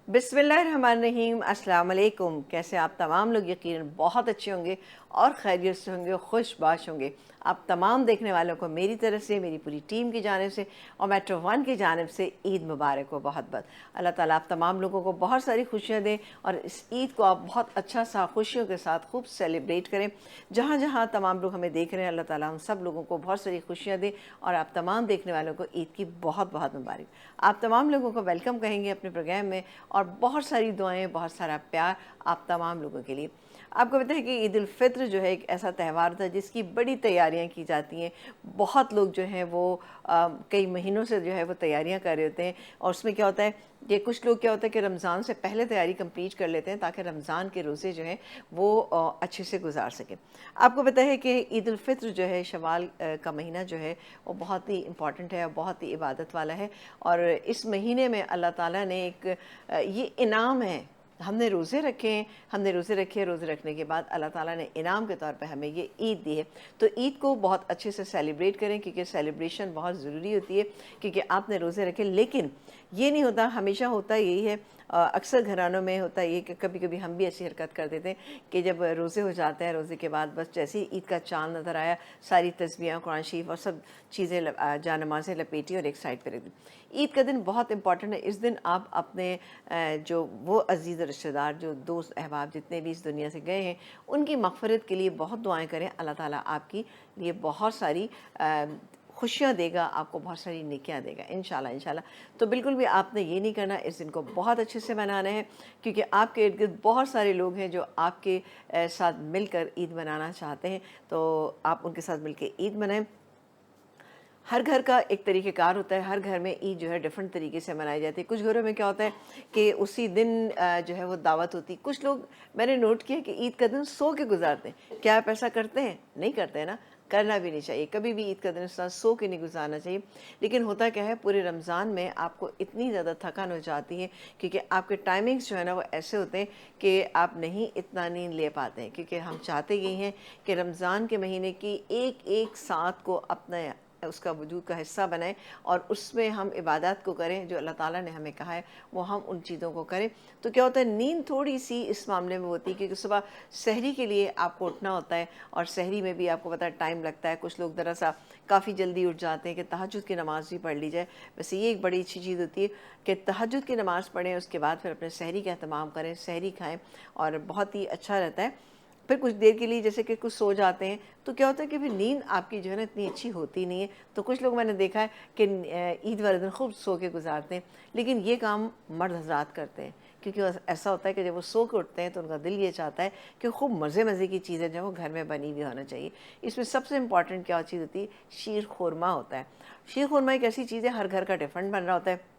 बिस्मिल्लाहिर्रहमानिर्रहीम। अस्सलाम वालेकुम। कैसे आप तमाम लोग यकीनन बहुत अच्छे होंगे और खैरियत से होंगे, खुशबाश होंगे। आप तमाम देखने वालों को मेरी तरफ से, मेरी पूरी टीम की जानिब से और मेट्रो वन की जानिब से ईद मुबारक हो। बहुत बहुत अल्लाह ताला आप तमाम लोगों को बहुत सारी खुशियाँ दें और इस ईद को आप बहुत अच्छा सा खुशियों के साथ खूब सेलिब्रेट करें। जहाँ जहाँ तमाम लोग हमें देख रहे हैं, अल्लाह ताला हम सब लोगों को बहुत सारी खुशियाँ दें और आप तमाम देखने वालों को ईद की बहुत बहुत मुबारक। आप तमाम लोगों को वेलकम कहेंगे अपने प्रोग्राम में और बहुत सारी दुआएं, बहुत सारा प्यार आप तमाम लोगों के लिए। आपको पता है कि ईद उल फित्र जो है एक ऐसा त्यौहार था जिसकी बड़ी तैयारियां की जाती हैं। बहुत लोग जो हैं वो कई महीनों से जो है वो तैयारियां कर रहे होते हैं और उसमें क्या होता है कि कुछ लोग क्या होता है कि रमज़ान से पहले तैयारी कंप्लीट कर लेते हैं ताकि रमज़ान के रोज़े जो हैं वो अच्छे से गुजार सकें। आपको पता है कि ईद उल फित्र जो है शवाल का महीना जो है वो बहुत ही इम्पॉर्टेंट है और बहुत ही इबादत वाला है। और इस महीने में अल्लाह ताला ने एक ये इनाम है, हमने रोज़े रखे हैं, हमने रोज़े रखे, रोज़े रखने के बाद अल्लाह ताला ने इनाम के तौर पे हमें ये ईद दी है। तो ईद को बहुत अच्छे से सेलिब्रेट करें क्योंकि सेलिब्रेशन बहुत ज़रूरी होती है क्योंकि आपने रोज़े रखे। लेकिन ये नहीं होता, हमेशा होता यही है, अक्सर घरानों में होता ये कि कभी कभी हम भी ऐसी हरकत कर देते हैं कि जब रोज़े हो जाते हैं, रोज़े के बाद बस जैसे ही ईद का चाँद नज़र आया, सारी तस्बीहां, कुरान शरीफ और सब चीज़ें जा नमाज़ें लपेटी और एक साइड पर रख दी। ईद का दिन बहुत इंपॉर्टेंट है। इस दिन आप अपने जो वो अजीज़ रिश्तेदार, जो दोस्त अहबाब जितने भी इस दुनिया से गए हैं, उनकी मग़फ़िरत के लिए बहुत दुआएं करें। अल्लाह ताला आपकी लिए बहुत सारी खुशियाँ देगा, आपको बहुत सारी नेकियां देगा इंशाल्लाह इंशाल्लाह। तो बिल्कुल भी आपने ये नहीं करना, इस दिन को बहुत अच्छे से मनाना है क्योंकि आपके इर्द गिर्द बहुत सारे लोग हैं जो आपके साथ मिलकर ईद मनाना चाहते हैं। तो आप उनके साथ मिलकर ईद मनाएं। हर घर का एक तरीक़ेकार होता है, हर घर में ईद जो है डिफरेंट तरीके से मनाई जाती है। कुछ घरों में क्या होता है कि उसी दिन जो है वो दावत होती है। कुछ लोग मैंने नोट किया कि ईद का दिन सो के गुजारते हैं। क्या आप ऐसा करते हैं? नहीं करते हैं ना, करना भी नहीं चाहिए। कभी भी ईद का दिन इस तरह सो के नहीं गुजारना चाहिए। लेकिन होता क्या है, पूरे रमज़ान में आपको इतनी ज़्यादा थकान हो जाती है क्योंकि आपके टाइमिंग्स जो है ना वो ऐसे होते हैं कि आप नहीं इतना नींद ले पाते हैं। क्योंकि हम चाहते यही हैं कि रमज़ान के महीने की एक एक साथ को अपना उसका वजूद का हिस्सा बनाएं और उसमें हम इबादत को करें जो अल्लाह ताला ने हमें कहा है, वो हम उन चीज़ों को करें। तो क्या होता है, नींद थोड़ी सी इस मामले में होती है क्योंकि सुबह सहरी के लिए आपको उठना होता है और सहरी में भी आपको पता है टाइम लगता है। कुछ लोग दरअसल काफ़ी जल्दी उठ जाते हैं कि तहज्जुद की नमाज़ भी पढ़ ली जाए। वैसे ये एक बड़ी अच्छी चीज़ होती है कि तहज्जुद की नमाज़ पढ़ें, उसके बाद फिर अपने सहरी का अहतमाम करें, सहरी खाएँ और बहुत ही अच्छा रहता है। फिर कुछ देर के लिए जैसे कि कुछ सो जाते हैं तो क्या होता है कि फिर नींद आपकी जो है ना इतनी अच्छी होती नहीं है। तो कुछ लोग मैंने देखा है कि ईद वाले दिन खूब सो के गुजारते हैं, लेकिन ये काम मर्द हजरात करते हैं क्योंकि ऐसा होता है कि जब वो सो के उठते हैं तो उनका दिल ये चाहता है कि खूब मज़े मज़े की चीज़ें जो है वो घर में बनी हुई होना चाहिए। इसमें सबसे इंपॉर्टेंट क्या चीज़ होती है? शीर खुरमा होता है। शीर खुरमा एक ऐसी चीज़ है, हर घर का डिफरेंट बन रहा होता है।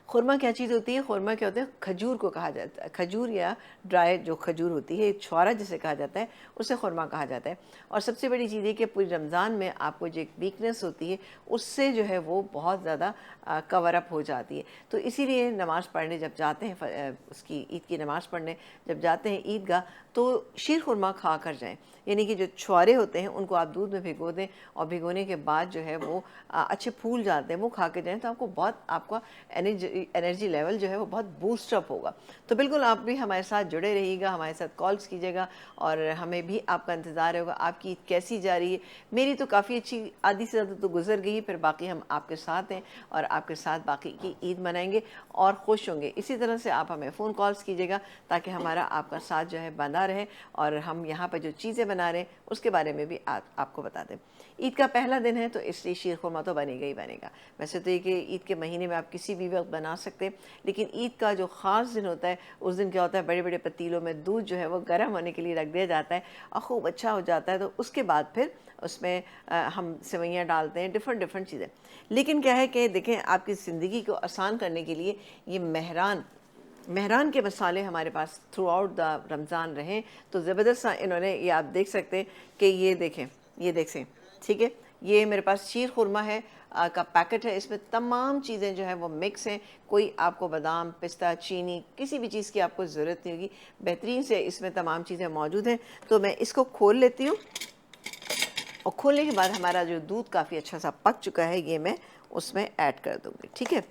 खुरमा क्या चीज़ होती है? खुरमा क्या होता है? खजूर को कहा जाता है। खजूर या ड्राई जो खजूर होती है, छुआरा जिसे कहा जाता है, उसे खुरमा कहा जाता है। और सबसे बड़ी चीज़ है कि पूरी रमज़ान में आपको जो एक वीकनेस होती है उससे जो है वो बहुत ज़्यादा कवर अप हो जाती है। तो इसीलिए नमाज़ पढ़ने जब जाते हैं, उसकी ईद की नमाज़ पढ़ने जब जाते हैं ईदगाह, तो शीर खुरमा खा कर जाएँ। यानी कि जो छुआरे होते हैं उनको आप दूध में भिगो दें और भिगोने के बाद जो है वो अच्छे फूल जाते हैं, वो खा के जाएँ तो आपको बहुत, आपका एनर्जी लेवल जो है वो बहुत बूस्ट अप होगा। तो बिल्कुल आप भी हमारे साथ जुड़े रहिएगा, हमारे साथ कॉल्स कीजिएगा और हमें भी आपका इंतज़ार होगा। आपकी ईद कैसी जा रही है? मेरी तो काफ़ी अच्छी, आधी से ज़्यादा तो गुजर गई, फिर बाकी हम आपके साथ हैं और आपके साथ बाकी की ईद मनाएंगे और खुश होंगे। इसी तरह से आप हमें फ़ोन कॉल्स कीजिएगा ताकि हमारा आपका साथ जो है बंधा रहे और हम यहाँ पर जो चीज़ें बना रहे हैं उसके बारे में भी आपको बता दें। ईद का पहला दिन है तो इसलिए शीर खुरमा तो बनेगा ही बनेगा। वैसे तो ये कि ईद के महीने में आप किसी भी वक्त बना सकते हैं, लेकिन ईद का जो ख़ास दिन होता है उस दिन क्या होता है, बड़े बड़े पतीलों में दूध जो है वो गर्म होने के लिए रख दिया जाता है और खूब अच्छा हो जाता है। तो उसके बाद फिर उसमें हम सेवइयाँ डालते हैं, डिफरेंट डिफरेंट चीज़ें। लेकिन क्या है कि देखें, आपकी ज़िंदगी को आसान करने के लिए ये मेहरान के मसाले हमारे pass through out the Ramzan रहें। तो ज़बरदस्त सा इन्होंने, ये आप देख सकते हैं कि ये देखें, ये देखें, ठीक है, ये मेरे पास शीर खुरमा है का पैकेट है। इसमें तमाम चीज़ें जो है वो मिक्स हैं। कोई आपको बादाम, पिस्ता, चीनी, किसी भी चीज़ की आपको ज़रूरत नहीं होगी। बेहतरीन से इसमें तमाम चीज़ें मौजूद हैं। तो मैं इसको खोल लेती हूँ और खोलने के बाद हमारा जो दूध काफ़ी अच्छा सा पक चुका है ये मैं उसमें ऐड कर दूँगी। ठीक है,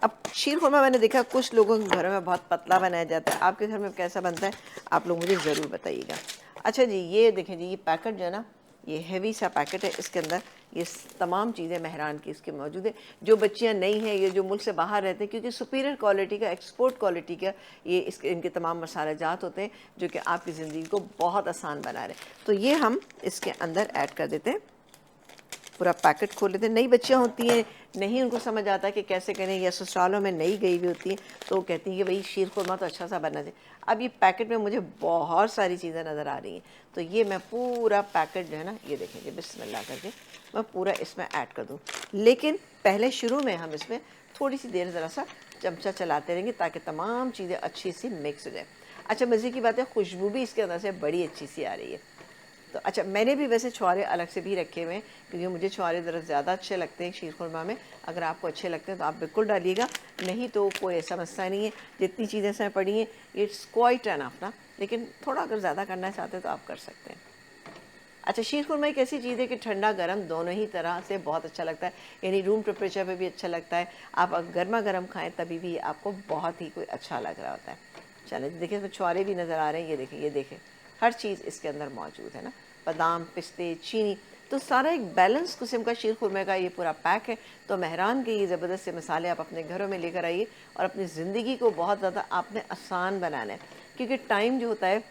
अब शीर खुरमा मैंने देखा कुछ लोगों के घरों में बहुत पतला बनाया जाता है, आपके घर में कैसा बनता है आप लोग मुझे ज़रूर बताइएगा। अच्छा जी, ये देखें जी, ये पैकेट जो है ना, ये हैवी सा पैकेट है, इसके अंदर ये तमाम चीज़ें मेहरान की इसकी मौजूद है। जो बच्चियां नई हैं, ये जो मुल्क से बाहर रहते हैं, क्योंकि सुपीरियर क्वालिटी का, एक्सपोर्ट क्वालिटी का ये इसके इनके तमाम मसाला जात होते हैं जो कि आपकी ज़िंदगी को बहुत आसान बना रहे हैं। तो ये हम इसके अंदर ऐड कर देते हैं, पूरा पैकेट खोल लेते हैं। नई बच्चियाँ होती हैं, नहीं उनको समझ आता कि कैसे करें, या ससुरालों में नई गई हुई होती हैं, तो वो कहती हैं कि भाई शीर खुरमा तो अच्छा सा बनना चाहिए। अब ये पैकेट में मुझे बहुत सारी चीज़ें नज़र आ रही हैं, तो ये मैं पूरा पैकेट जो है ना, ये देखेंगे बिस्मिल्लाह करके मैं पूरा इसमें ऐड कर दूँ। लेकिन पहले शुरू में हम इसमें थोड़ी सी देर ज़रा सा चमचा चलाते रहेंगे ताकि तमाम चीज़ें अच्छी सी मिक्स हो जाए। अच्छा, मज़े की बात है, खुशबू भी इसके अंदर से बड़ी अच्छी सी आ रही है। तो अच्छा, मैंने भी वैसे छुहारे अलग से भी रखे हुए हैं, क्योंकि मुझे छुहारे ज़रा ज़्यादा अच्छे लगते हैं शीर खुरमा में। अगर आपको अच्छे लगते हैं तो आप बिल्कुल डालिएगा, नहीं तो कोई ऐसा मसला नहीं है। जितनी चीज़ें इसमें पड़ी हैं इट्स क्वाइट एनफ ना, लेकिन थोड़ा अगर ज़्यादा करना चाहते हैं तो आप कर सकते हैं। अच्छा, शीर खुरमा एक ऐसी चीज़ है कि ठंडा गर्म दोनों ही तरह से बहुत अच्छा लगता है, यानी रूम टेम्परेचर पे भी अच्छा लगता है। आप अगर गर्मा गर्म खाएँ तभी भी आपको बहुत ही कोई अच्छा लग रहा होता है। चलें, देखिए इसमें छुहारे भी नज़र आ रहे हैं, ये देखें, ये देखें, हर चीज़ इसके अंदर मौजूद है ना, बादाम, पिस्ते, चीनी, तो सारा एक बैलेंस किस्म का शीर खुरमे का ये पूरा पैक है। तो मेहरान के ये ज़बरदस्त से मसाले आप अपने घरों में लेकर आइए और अपनी ज़िंदगी को बहुत ज़्यादा आपने आसान बनाना है, क्योंकि टाइम जो होता है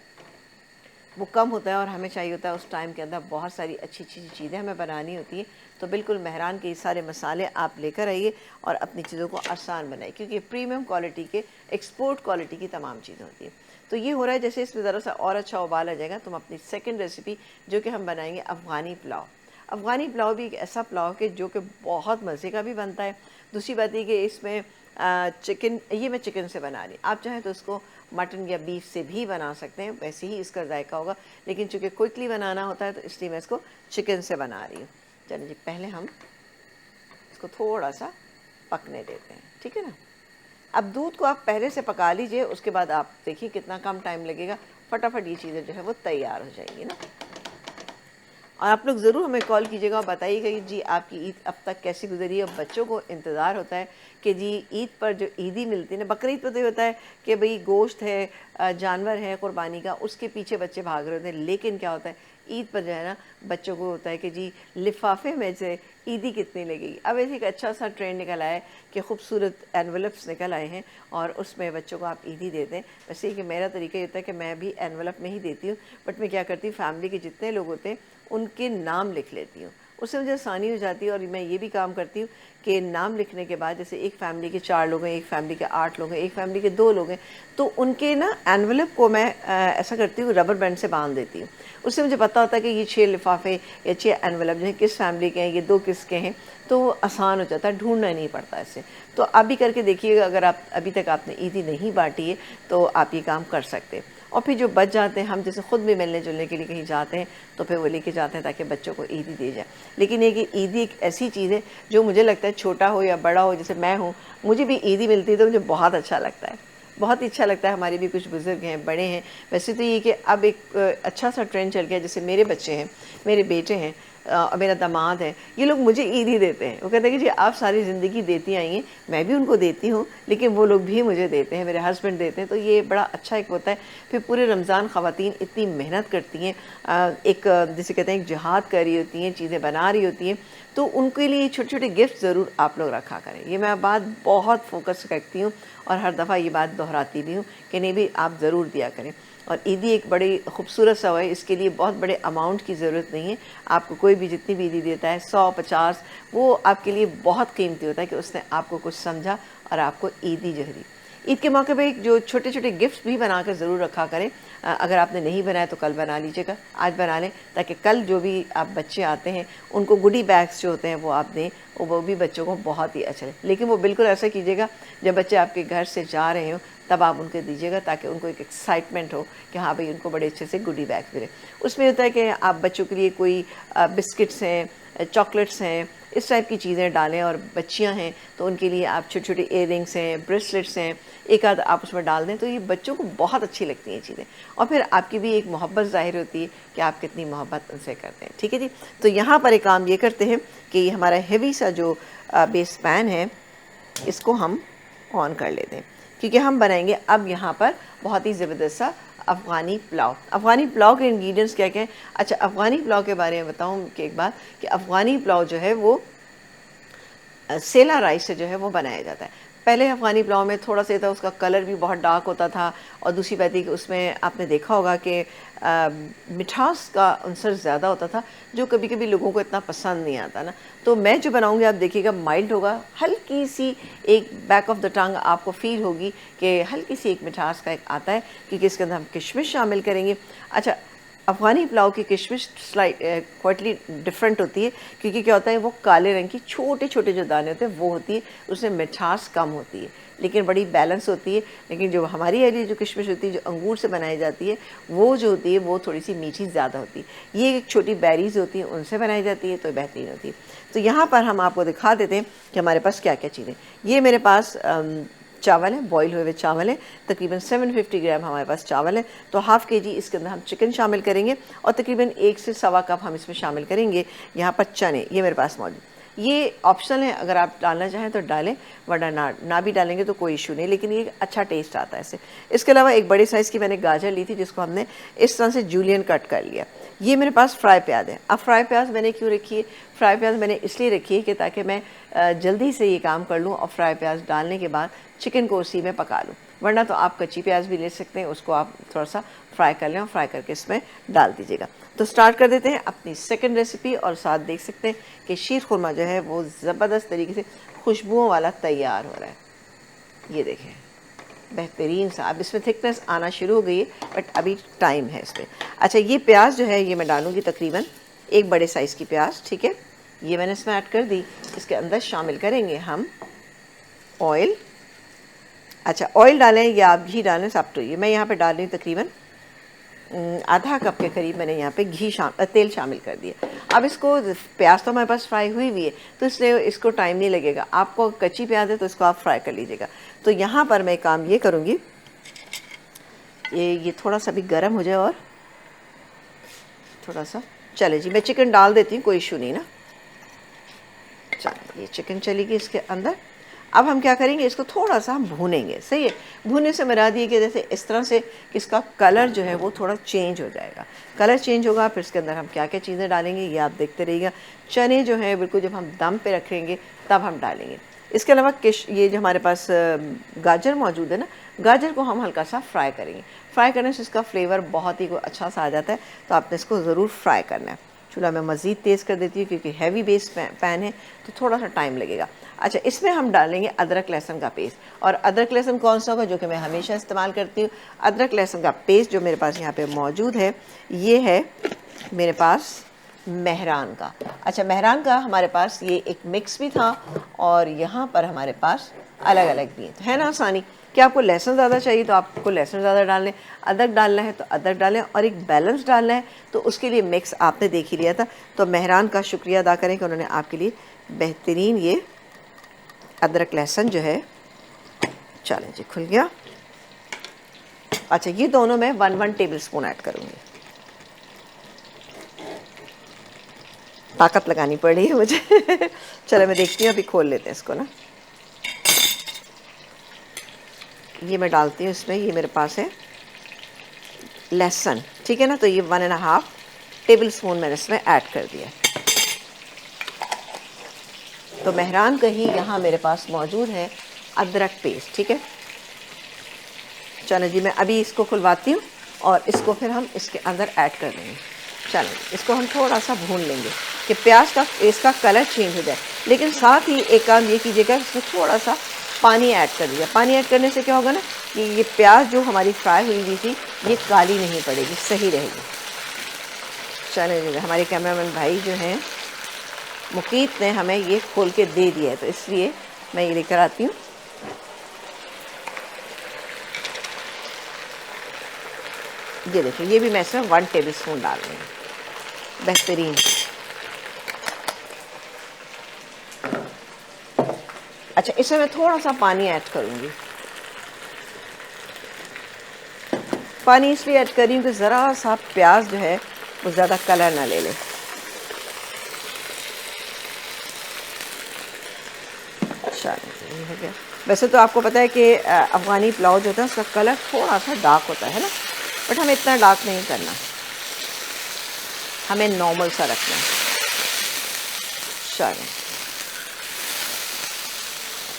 वो कम होता है और हमें चाहिए होता है उस टाइम के अंदर बहुत सारी अच्छी अच्छी चीज़ें हमें बनानी होती हैं। तो बिल्कुल मेहरान के ये सारे मसाले आप लेकर आइए और अपनी चीज़ों को आसान बनाइए, क्योंकि प्रीमियम क्वालिटी के, एक्सपोर्ट क्वालिटी की तमाम चीज़ें होती हैं। तो ये हो रहा है, जैसे इसमें ज़रा सा और अच्छा उबाल आ जाएगा तो हम अपनी सेकंड रेसिपी जो कि हम बनाएंगे अफ़गानी पुलाव। अफ़गानी पुलाव भी एक ऐसा पुलाव के जो कि बहुत मज़े का भी बनता है। दूसरी बात ये कि इसमें चिकन, ये मैं चिकन से बना रही, आप चाहें तो इसको मटन या बीफ से भी बना सकते हैं, वैसे ही इसका जायका होगा, लेकिन चूँकि क्विकली बनाना होता है तो इसलिए मैं इसको चिकन से बना रही हूँ। चलिए जी, पहले हम इसको थोड़ा सा पकने देते हैं, ठीक है ना। अब दूध को आप पहले से पका लीजिए, उसके बाद आप देखिए कितना कम टाइम लगेगा, फटाफट ये चीज़ें जो है वो तैयार हो जाएंगी ना। और आप लोग ज़रूर हमें कॉल कीजिएगा और बताइएगा कि जी आपकी ईद अब तक कैसी गुजरी है। बच्चों को इंतज़ार होता है कि जी ईद पर जो ईदी मिलती है ना, बकरीद पर तो ये होता है कि भाई गोश्त है, जानवर है कुर्बानी का, उसके पीछे बच्चे भाग रहे होते हैं। लेकिन क्या होता है, ईद पर जो है ना बच्चों को होता है कि जी लिफाफे में से ईदी कितनी लगेगी। अब ऐसे एक अच्छा सा ट्रेंड निकल आया है कि खूबसूरत एनवेलप्स निकल आए हैं और उसमें बच्चों को आप ईदी देते हैं। वैसे ही कि मेरा तरीका ये होता है कि मैं भी एनवेलप में ही देती हूँ, बट मैं क्या करती हूँ, फैमिली के जितने लोग होते हैं उनके नाम लिख लेती हूँ, उससे मुझे आसानी हो जाती है। और मैं ये भी काम करती हूँ कि नाम लिखने के बाद, जैसे एक फ़ैमिली के 4 लोग हैं, एक फ़ैमिली के 8 लोग हैं, एक फ़ैमिली के 2 लोग हैं, तो उनके ना एनवेलप को मैं ऐसा करती हूँ, रबर बैंड से बांध देती हूँ। उससे मुझे पता होता है कि ये 6 लिफाफे या 6 एनवेलप जो हैं किस फैमिली के हैं, ये 2 किसके हैं, तो आसान हो जाता है, ढूंढना नहीं पड़ता इससे। तो आप भी करके देखिएगा, अगर आप अभी तक आपने ईदी नहीं बांटी है तो आप ये काम कर सकते हैं। और फिर जो बच जाते हैं, हम जैसे ख़ुद भी मिलने जुलने के लिए कहीं जाते हैं तो फिर वो लेके जाते हैं ताकि बच्चों को ईदी दे जाए। लेकिन ये कि ईदी एक ऐसी चीज़ है जो मुझे लगता है छोटा हो या बड़ा हो, जैसे मैं हूँ, मुझे भी ईदी मिलती है तो मुझे बहुत अच्छा लगता है, बहुत ही अच्छा लगता है। हमारे भी कुछ बुज़ुर्ग हैं, बड़े हैं। वैसे तो ये कि अब एक अच्छा सा ट्रेंड चल गया, जैसे मेरे बच्चे हैं, मेरे बेटे हैं और मेरा दामाद है, ये लोग मुझे ईद ही देते हैं। वो कहते हैं कि जी आप सारी ज़िंदगी देती आई हैं, मैं भी उनको देती हूँ, लेकिन वो लोग भी मुझे देते हैं, मेरे हस्बैंड देते हैं। तो ये बड़ा अच्छा एक होता है। फिर पूरे रमज़ान ख़वातीन इतनी मेहनत करती हैं, एक जिसे कहते हैं एक जिहाद कर रही होती हैं, चीज़ें बना रही होती हैं, तो उनके लिए छोटे छोटे गिफ्ट ज़रूर आप लोग रखा करें। ये मैं बात बहुत फोकस करती हूँ और हर दफ़ा ये बात दोहराती भी हूँ कि नहीं भी आप ज़रूर दिया करें। और ईदी एक बड़ी खूबसूरत सा है, इसके लिए बहुत बड़े अमाउंट की ज़रूरत नहीं है। आपको कोई भी जितनी भी ईदी देता है, 100-50, वो आपके लिए बहुत कीमती होता है कि उसने आपको कुछ समझा और आपको ईदी जो दी। ईद के मौके पे जो छोटे छोटे गिफ्ट भी बना कर ज़रूर रखा करें। अगर आपने नहीं बनाया तो कल बना लीजिएगा, आज बना लें, ताकि कल जो भी आप बच्चे आते हैं उनको गुडी बैग्स जो होते हैं वो आप दें, वो भी बच्चों को बहुत ही अच्छा लगे। लेकिन वो बिल्कुल ऐसा कीजिएगा जब बच्चे आपके घर से जा रहे हो तब आप उनको दीजिएगा, ताकि उनको एक एक्साइटमेंट हो कि हाँ भाई उनको बड़े अच्छे से गुडी बैग मिले। उसमें होता है कि आप बच्चों के लिए कोई बिस्किट्स हैं, चॉकलेट्स हैं, इस टाइप की चीज़ें डालें। और बच्चियां हैं तो उनके लिए आप छोटे छोटे इयररिंग्स हैं, ब्रेसलेट्स हैं, एक आध आप उसमें डाल दें, तो ये बच्चों को बहुत अच्छी लगती हैं चीज़ें। और फिर आपकी भी एक मोहब्बत ज़ाहिर होती है कि आप कितनी मोहब्बत उनसे करते हैं। ठीक है जी। तो यहाँ पर एक काम ये करते हैं कि ये हमारा हेवी सा जो बेस पैन है, इसको हम ऑन कर लेते हैं, क्योंकि हम बनाएंगे अब यहाँ पर बहुत ही ज़बरदस्त सा अफ़गानी पुलाव। अफ़गानी पुलाव के इंग्रेडिएंट्स क्या क्या हैं? अच्छा, अफ़गानी पुलाव के बारे में बताऊँ कि एक बात, कि अफ़गानी पुलाव जो है वो सेला राइस से जो है वो बनाया जाता है। पहले अफ़गानी पुलाव में थोड़ा सा था, उसका कलर भी बहुत डार्क होता था, और दूसरी बात है कि उसमें आपने देखा होगा कि मिठास का अंसर ज़्यादा होता था, जो कभी कभी लोगों को इतना पसंद नहीं आता ना। तो मैं जो बनाऊंगी आप देखिएगा माइल्ड होगा, हल्की सी एक बैक ऑफ द टंग आपको फील होगी कि हल्की सी एक मिठास का एक आता है, क्योंकि इसके अंदर हम किशमिश शामिल करेंगे। अच्छा, अफ़गानी पुलाव की किशमिश क्वाइटली डिफरेंट होती है, क्योंकि क्या होता है वो काले रंग की छोटे छोटे जो दाने होते हैं वो होती है, उसमें मिठास कम होती है लेकिन बड़ी बैलेंस होती है। लेकिन जो हमारी वाली जो किशमिश होती है जो अंगूर से बनाई जाती है वो जो होती है वो थोड़ी सी मीठी ज़्यादा होती है। ये एक छोटी बेरीज होती हैं उनसे बनाई जाती है, तो बेहतरीन होती है। तो यहाँ पर हम आपको दिखा देते हैं कि हमारे पास क्या क्या चीज़ें। ये मेरे पास चावल है, बॉईल हुए हुए चावल है, तकरीबन 750 ग्राम हमारे पास चावल है। तो हाफ़ केजी इसके अंदर हम चिकन शामिल करेंगे, और तकरीबन 1 से सवा कप हम इसमें शामिल करेंगे यहाँ पर चने, ये मेरे पास मौजूद। ये ऑप्शनल है, अगर आप डालना चाहें तो डालें, वरना ना भी डालेंगे तो कोई इशू नहीं, लेकिन ये अच्छा टेस्ट आता है इससे। इसके अलावा एक बड़े साइज़ की मैंने गाजर ली थी, जिसको हमने इस तरह से जूलियन कट कर लिया। ये मेरे पास फ्राई प्याज है। अब फ्राई प्याज मैंने क्यों रखी है? फ्राई प्याज मैंने इसलिए रखी है कि ताकि मैं जल्दी से ये काम कर लूँ, और फ्राई प्याज डालने के बाद चिकन को उसी में पका लूँ। वरना तो आप कच्ची प्याज भी ले सकते हैं, उसको आप थोड़ा सा फ्राई कर लें और फ्राई करके इसमें डाल दीजिएगा। तो स्टार्ट कर देते हैं अपनी सेकंड रेसिपी, और साथ देख सकते हैं कि शीर खुरमा जो है वो ज़बरदस्त तरीके से खुशबुओं वाला तैयार हो रहा है। ये देखें, बेहतरीन सा। अब इसमें थिकनेस आना शुरू हो गई है, बट अभी टाइम है इस पर। अच्छा, ये प्याज जो है ये मैं डालूँगी तकरीबन एक बड़े साइज़ की प्याज, ठीक है। ये मैंने इसमें ऐड कर दी। इसके अंदर शामिल करेंगे हम ऑयल। अच्छा, ऑयल डालें या आप घी डालें, सब तो ये मैं यहाँ पे डाल रही हूँ तकरीबन आधा कप के करीब मैंने यहाँ पे तेल शामिल कर दिया। अब इसको, प्याज तो हमारे पास फ्राई हुई हुई है, तो इसलिए इसको टाइम नहीं लगेगा। आपको कच्ची प्याज है तो इसको आप फ्राई कर लीजिएगा। तो यहाँ पर मैं काम ये करूँगी, ये थोड़ा सा भी गर्म हो जाए, और थोड़ा सा चले जी, मैं चिकन डाल देती हूँ, कोई इशू नहीं ना। चलिए, ये चिकन चली गई इसके अंदर। अब हम क्या करेंगे, इसको थोड़ा सा हम भूनेंगे। सही है, भूनने से मुराद ये कि जैसे इस तरह से कि इसका कलर जो है वो थोड़ा चेंज हो जाएगा। कलर चेंज होगा, फिर इसके अंदर हम क्या क्या चीज़ें डालेंगे ये आप देखते रहिएगा। चने जो है बिल्कुल जब हम दम पे रखेंगे तब हम डालेंगे। इसके अलावा ये जो हमारे पास गाजर मौजूद है ना, गाजर को हम हल्का सा फ्राई करेंगे। फ्राई करने से इसका फ्लेवर बहुत ही अच्छा सा आ जाता है, तो आपने इसको ज़रूर फ्राई करना है। चूल्हा मैं मज़ीद तेज़ कर देती हूँ, क्योंकि हैवी बेस पैन है तो थोड़ा सा टाइम लगेगा। अच्छा, इसमें हम डालेंगे अदरक लहसुन का पेस्ट, और अदरक लहसुन कौन सा होगा, जो कि मैं हमेशा इस्तेमाल करती हूँ। अदरक लहसुन का पेस्ट जो मेरे पास यहाँ पे मौजूद है, ये है मेरे पास मेहरान का। अच्छा, मेहरान का हमारे पास ये एक मिक्स भी था, और यहाँ पर हमारे पास अलग अलग भी है ना आसानी। कि आपको लहसुन ज़्यादा चाहिए तो आपको लहसुन ज़्यादा डाल लें, अदरक डालना है तो अदरक डालें, और एक बैलेंस डालना है तो उसके लिए मिक्स आपने देख ही लिया था। तो मेहरान का शुक्रिया अदा करें कि उन्होंने आपके लिए बेहतरीन ये अदरक लहसुन जो है, चलें जी, खुल गया। अच्छा, ये दोनों मैं 1 टेबल स्पून ऐड करूँगी। ताकत लगानी पड़ रही है मुझे चलो मैं देखती हूँ, अभी खोल लेते हैं इसको ना। ये मैं डालती हूँ इसमें, ये मेरे पास है लहसुन, ठीक है ना। तो ये 1.5 टेबल स्पून मैंने इसमें ऐड कर दिया। तो मेहरान का ही यहाँ मेरे पास मौजूद है अदरक पेस्ट, ठीक है। चलो जी, मैं अभी इसको खुलवाती हूँ, और इसको फिर हम इसके अंदर ऐड कर देंगे। चलो, इसको हम थोड़ा सा भून लेंगे कि प्याज का इसका कलर चेंज हो जाए। लेकिन साथ ही एक काम ये कीजिएगा, इसमें थोड़ा सा पानी ऐड कर दिया। पानी ऐड करने से क्या होगा ना, कि ये प्याज जो हमारी फ्राई हुई थी ये काली नहीं पड़ेगी, सही रहेगी। चले, हमारे कैमरामैन भाई जो हैं मुकीत ने हमें ये खोल के दे दिया है, तो इसलिए मैं ये लेकर आती हूँ। ये देखिए, ये भी मैं इसमें 1 टेबल स्पून डाल रही हूँ। बेहतरीन। अच्छा, इसमें मैं थोड़ा सा पानी ऐड करूँगी। पानी इसलिए ऐड कर रही हूँ कि ज़रा सा प्याज जो है वो ज़्यादा कलर ना ले ले। अच्छा, ये हो गया। वैसे तो आपको पता है कि अफ़गानी पुलाव जो होता है उसका कलर थोड़ा सा डार्क होता है ना, बट हमें इतना डार्क नहीं करना, हमें नॉर्मल सा रखना है। चलें,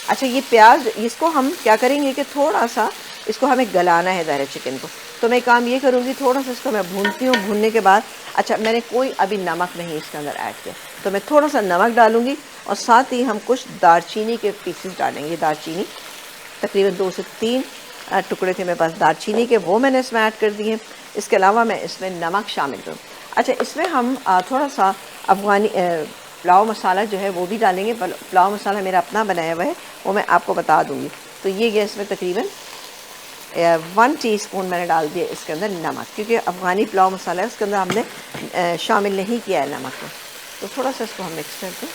अच्छा ये प्याज, इसको हम क्या करेंगे कि थोड़ा सा इसको हमें गलाना है ज़ाहिर चिकन को। तो मैं काम ये करूँगी, थोड़ा सा इसको मैं भूनती हूँ। भूनने के बाद अच्छा, मैंने कोई अभी नमक नहीं इसके अंदर ऐड किया, तो मैं थोड़ा सा नमक डालूँगी और साथ ही हम कुछ दालचीनी के पीसेस डालेंगे। दालचीनी तकरीबन 2 से 3 टुकड़े थे मेरे पास दालचीनी के, वो मैंने इसमें ऐड कर दिए। इसके अलावा मैं इसमें नमक शामिल करूँ। अच्छा, इसमें हम थोड़ा सा अफ़गानी पुलाव मसाला जो है वो भी डालेंगे। पुलाव मसाला मेरा अपना बनाया हुआ है, वो मैं आपको बता दूँगी। तो ये गया इसमें तकरीबन 1 टीस्पून मैंने डाल दिया इसके अंदर नमक, क्योंकि अफ़गानी पुलाव मसाला है उसके अंदर हमने शामिल नहीं किया है नमक को। तो थोड़ा सा इसको हम मिक्स करते हैं,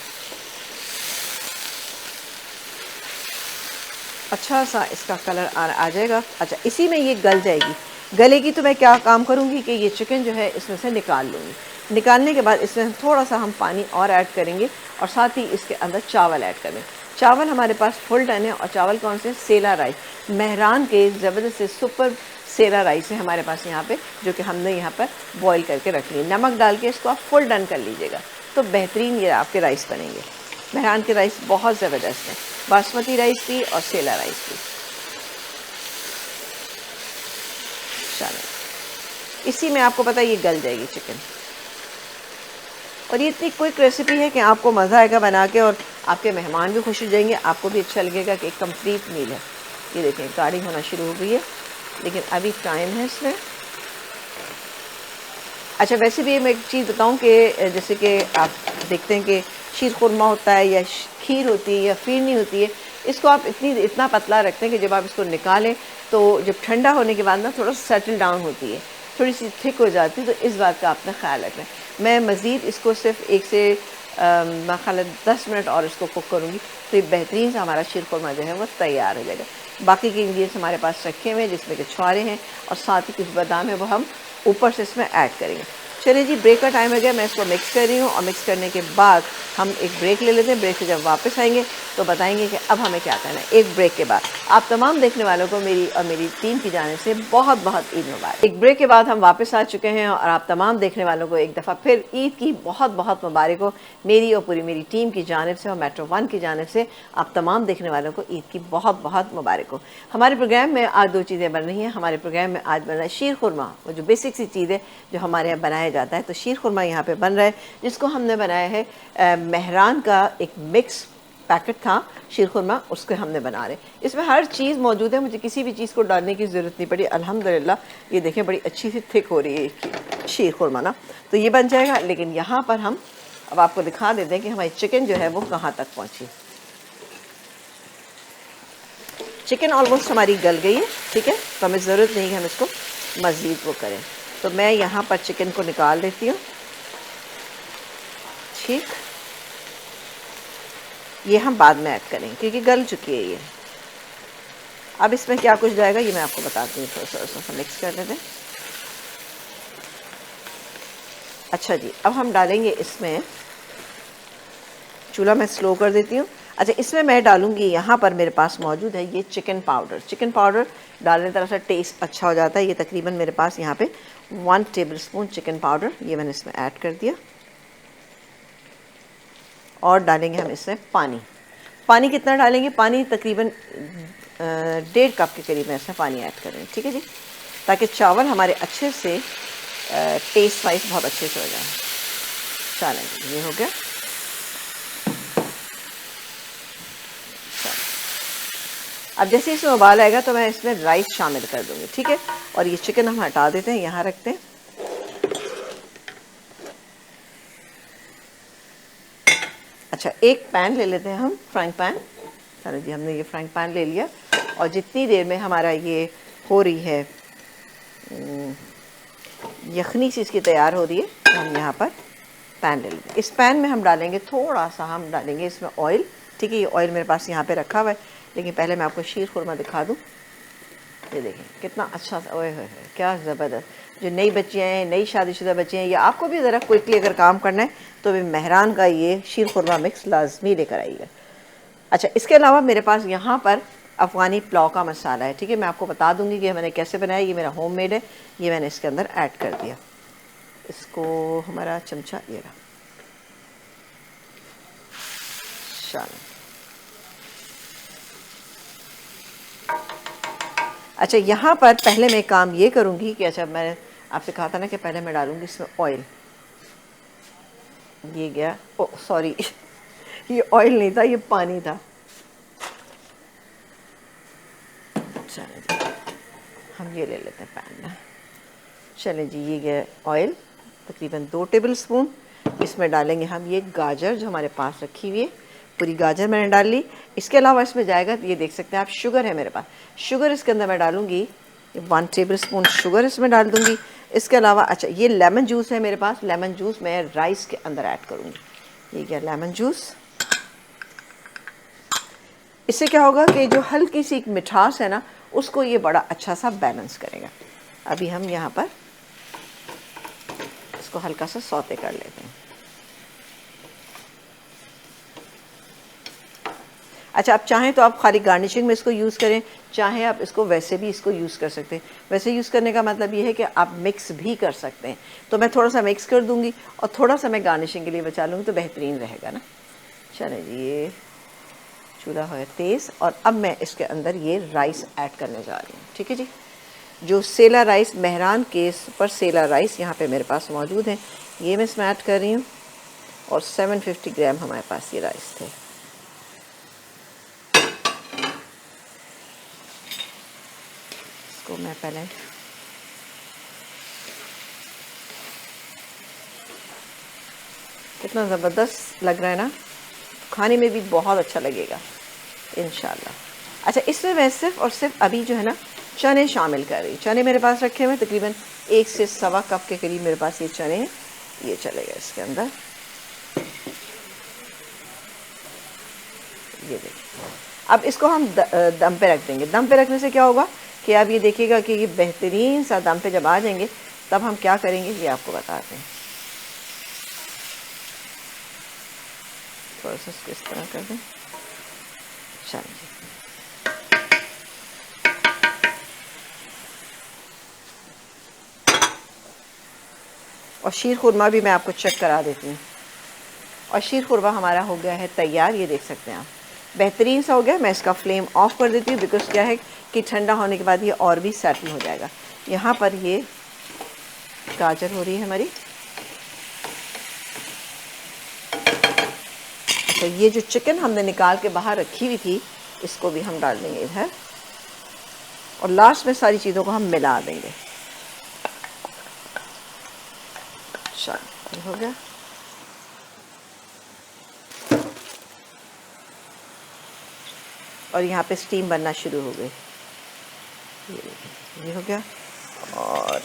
अच्छा सा इसका कलर आ जाएगा। अच्छा, इसी में ये गल जाएगी। गलेगी तो मैं क्या काम करूँगी कि ये चिकन जो है इसमें से निकाल लूँगी। निकालने के बाद इसमें थोड़ा सा हम पानी और ऐड करेंगे और साथ ही इसके अंदर चावल ऐड करेंगे। चावल हमारे पास फुल टन है, और चावल कौन से? सेला राइस, मेहरान के ज़बरदस्त से सुपर सेला राइस है हमारे पास यहाँ पे, जो कि हमने यहाँ पर बॉईल करके रख ली। नमक डाल के इसको आप फुल डन कर लीजिएगा, तो बेहतरीन ये आपके राइस बनेंगे। मेहरान के राइस बहुत ज़बरदस्त है, बासमती राइस भी और सेला राइस भी। चलो, इसी में आपको पता है ये गल जाएगी चिकन, और ये इतनी क्विक रेसिपी है कि आपको मज़ा आएगा बना के, और आपके मेहमान भी खुश हो जाएंगे, आपको भी अच्छा लगेगा कि एक कंप्लीट मील है। ये देखें गाढ़ी होना शुरू हो गई है, लेकिन अभी टाइम है इसमें। अच्छा, वैसे भी मैं एक चीज़ बताऊं कि जैसे कि आप देखते हैं कि शीर खुरमा होता है या खीर होती है या फिरनी होती है, इसको आप इतना पतला रखते हैं कि जब आप इसको निकालें तो जब ठंडा होने के बाद ना थोड़ा सेटल डाउन होती है, थोड़ी सी थिक हो जाती है। तो इस बात का आपने ख्याल रखना है। मैं मज़ीद इसको सिर्फ 1 से 10 मिनट और इसको कुक करूँगी, तो ये बेहतरीन से हमारा शीर खुरमा जो है वो तैयार हो जाएगा। बाकी के इंग्रीडिएंट्स हमारे पास रखे हुए हैं, जिसमें कि छुहारे हैं और साथ ही कुछ बादाम है, वो हम ऊपर से इसमें ऐड करेंगे। चलिए जी, ब्रेक का टाइम हो गया, मैं इसको मिक्स कर रही हूँ, और मिक्स करने के बाद हम एक ब्रेक ले लेते हैं। ब्रेक से जब वापस आएंगे तो बताएंगे कि अब हमें क्या करना है। एक ब्रेक के बाद आप तमाम देखने वालों को मेरी और मेरी टीम की जानिब से बहुत बहुत ईद मुबारक। एक ब्रेक के बाद हम वापस आ चुके हैं, और आप तमाम देखने वालों को एक दफ़ा फिर ईद की बहुत बहुत मुबारक हो मेरी और पूरी मेरी टीम की जानिब से और मेट्रो 1 की जानिब से। आप तमाम देखने वालों को ईद की बहुत बहुत मुबारक हो। हमारे प्रोग्राम में आज 2 चीज़ें बन रही हैं। हमारे प्रोग्राम में आज बन रहा है शीर खुरमा, वो जो बेसिक सी चीज़ है जो हमारे यहाँ बनाया जाता है। तो शीर खुरमा यहाँ पे बन रहा है, जिसको हमने बनाया है मेहरान का एक मिक्स पैकेट था शीर खुरमा, उसके हमने बना रहे। इसमें हर चीज़ मौजूद है, मुझे किसी भी चीज़ को डालने की ज़रूरत नहीं पड़ी। अल्हम्दुलिल्लाह ये देखें बड़ी अच्छी सी थिक हो रही है शीर खुरमा ना, तो ये बन जाएगा। लेकिन यहाँ पर हम अब आपको दिखा देते हैं कि हमारी चिकन जो है वो कहाँ तक पहुँची। चिकन ऑलमोस्ट हमारी गल गई है, ठीक है, तो हमें ज़रूरत नहीं है हम इसको मज़ीद वो करें। तो मैं यहाँ पर चिकन को निकाल देती हूँ, ठीक। ये हम बाद में ऐड करेंगे क्योंकि गल चुकी है ये। अब इसमें क्या कुछ जाएगा ये मैं आपको बताती हूँ। थोड़ा सा मिक्स कर लेते हैं। अच्छा जी, अब हम डालेंगे इसमें, चूल्हा मैं स्लो कर देती हूँ। अच्छा, इसमें मैं डालूँगी, यहाँ पर मेरे पास मौजूद है ये चिकन पाउडर। चिकन पाउडर डालने तरह से टेस्ट अच्छा हो जाता है। ये तकरीबन मेरे पास यहाँ पे 1 टेबलस्पून चिकन पाउडर ये मैंने इसमें ऐड कर दिया, और डालेंगे हम इसमें पानी। पानी कितना डालेंगे? पानी तकरीबन 1.5 कप के करीब में इसमें पानी ऐड करेंगे, ठीक है जी, ताकि चावल हमारे अच्छे से टेस्ट वाइज बहुत अच्छे से हो जाए। चलें, ये हो गया। अब जैसे इसमें उबाल आएगा तो मैं इसमें राइस शामिल कर दूँगी, ठीक है। और ये चिकन हम हटा देते हैं, यहाँ रखते हैं। अच्छा, एक पैन ले लेते हैं हम, फ्राइंग पैन। चलो जी, हमने ये फ्राइंग पैन ले लिया, और जितनी देर में हमारा ये हो रही है यखनी सी इसकी तैयार हो रही है, तो हम यहाँ पर पैन ले लेंगे। इस पैन में हम डालेंगे थोड़ा सा, हम डालेंगे इसमें ऑयल, ठीक है। ये ऑयल मेरे पास यहाँ पे रखा हुआ है, लेकिन पहले मैं आपको शीर खुरमा दिखा दूँ। ये देखें कितना अच्छा सा, ओए होए क्या ज़बरदस्त। जो नई बच्चियाँ हैं, नई शादीशुदा बच्चियाँ हैं, या आपको भी ज़रा क्विकली अगर काम करना है तो भी मेहरान का ये शीर खुरमा मिक्स लाजमी लेकर आइएगा। अच्छा, इसके अलावा मेरे पास यहाँ पर अफ़गानी पुलाव का मसाला है, ठीक है। मैं आपको बता दूंगी कि मैंने कैसे बनाया। ये मेरा होममेड है, ये मैंने इसके अंदर ऐड कर दिया। इसको हमारा चमचा ये रहा। चलो, अच्छा यहाँ पर पहले मैं काम ये करूँगी कि अच्छा मैंने आपसे कहा था ना कि पहले मैं डालूँगी इसमें ऑयल। ये गया, ओ सॉरी ये ऑयल नहीं था, ये पानी था। चलें जी, हम ये ले लेते हैं पैन में। चलें जी, ये गया ऑयल तकरीबन 2 टेबल स्पून। इसमें डालेंगे हम ये गाजर जो हमारे पास रखी हुई है, पूरी गाजर मैंने डाल ली। इसके अलावा इसमें जाएगा, ये देख सकते हैं आप, शुगर है मेरे पास। शुगर इसके अंदर मैं डालूँगी 1 टेबल स्पून शुगर इसमें डाल दूँगी। इसके अलावा अच्छा ये लेमन जूस है मेरे पास, लेमन जूस मैं राइस के अंदर ऐड करूँगी। ये क्या लेमन जूस, इससे क्या होगा कि जो हल्की सी एक मिठास है ना, उसको ये बड़ा अच्छा सा बैलेंस करेगा। अभी हम यहाँ पर इसको हल्का सा सौते कर लेते हैं। अच्छा, आप चाहें तो आप खाली गार्निशिंग में इसको यूज़ करें, चाहे आप इसको वैसे भी इसको यूज़ कर सकते हैं। वैसे यूज़ करने का मतलब ये है कि आप मिक्स भी कर सकते हैं। तो मैं थोड़ा सा मिक्स कर दूंगी और थोड़ा सा मैं गार्निशिंग के लिए बचा लूँगी, तो बेहतरीन रहेगा ना। चलें जी, ये चूल्हा है तेज़ और अब मैं इसके अंदर ये राइस ऐड करने जा रही हूँ, ठीक है जी। जो सेला राइस, मेहरान के सुपर सेला राइस यहाँ पे मेरे पास मौजूद है, ये मैं इसमें ऐड कर रही हूँ। और 750 ग्राम हमारे पास ये राइस थे। इसको मैं पहले कितना ज़बरदस्त लग रहा है ना, खाने में भी बहुत अच्छा लगेगा इंशाल्लाह। अच्छा, इसमें मैं सिर्फ़ और सिर्फ अभी जो है ना चने शामिल कर रही हूँ। चने मेरे पास रखे हुए तकरीबन 1 से सवा कप के करीब मेरे पास ये चने हैं, ये चलेगा इसके अंदर। ये देखिए, अब इसको हम दम पे रख देंगे। दम पे रखने से क्या होगा कि आप ये देखिएगा कि ये बेहतरीन सा दम पे जब आ जाएंगे, तब हम क्या करेंगे ये आपको बताते हैं। थोड़ा सा इसको इस तरह कर दें। चलिए, और शीर खुरमा भी मैं आपको चेक करा देती हूँ। और शीर खुरमा हमारा हो गया है तैयार, ये देख सकते हैं आप, बेहतरीन सा हो गया। मैं इसका फ्लेम ऑफ कर देती हूँ, बिकॉज क्या है कि ठंडा होने के बाद ये और भी सेटल हो जाएगा। यहाँ पर ये गाजर हो रही है हमारी। अच्छा, ये जो चिकन हमने निकाल के बाहर रखी हुई थी, इसको भी हम डाल देंगे इधर, और लास्ट में सारी चीज़ों को हम मिला देंगे। चलो, हो गया। और यहाँ पे स्टीम बनना शुरू हो गई। ये हो गया। और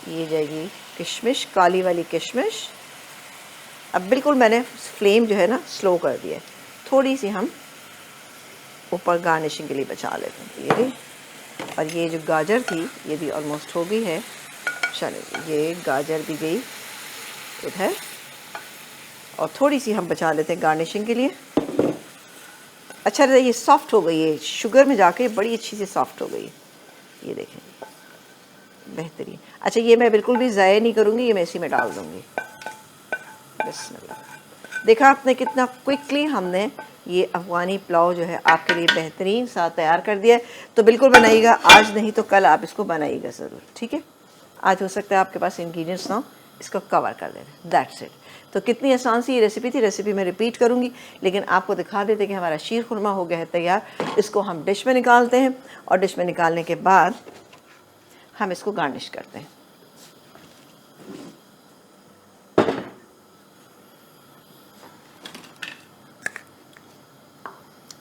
ये जाएगी किशमिश, काली वाली किशमिश। अब बिल्कुल मैंने फ्लेम जो है ना स्लो कर दिया है, थोड़ी सी हम ऊपर गार्निशिंग के लिए बचा लेते हैं। ये भी, और ये जो गाजर थी ये भी ऑलमोस्ट हो गई है। चलिए, ये गाजर भी गई इधर, और थोड़ी सी हम बचा लेते हैं गार्निशिंग के लिए। अच्छा, ये सॉफ्ट हो गई है, शुगर में जाके बड़ी अच्छी सी सॉफ्ट हो गई है। ये देखें, बेहतरीन। अच्छा, ये मैं बिल्कुल भी ज़ाया नहीं करूँगी, ये मैं इसी में डाल दूँगी। बिस्मिल्लाह। देखा आपने कितना क्विकली हमने ये अफ़गानी पुलाव जो है आपके लिए बेहतरीन सा तैयार कर दिया है। तो बिल्कुल बनाइएगा, आज नहीं तो कल आप इसको बनाइएगा ज़रूर, ठीक है। आज हो सकता है आपके पास इंग्रेडिएंट्स ना हो, इसको कवर कर देना, दैट्स इट। तो कितनी आसान सी ये रेसिपी थी। रेसिपी मैं रिपीट करूँगी, लेकिन आपको दिखा देते कि हमारा शीर खुरमा हो गया है तैयार। इसको हम डिश में निकालते हैं, और डिश में निकालने के बाद हम इसको गार्निश करते हैं।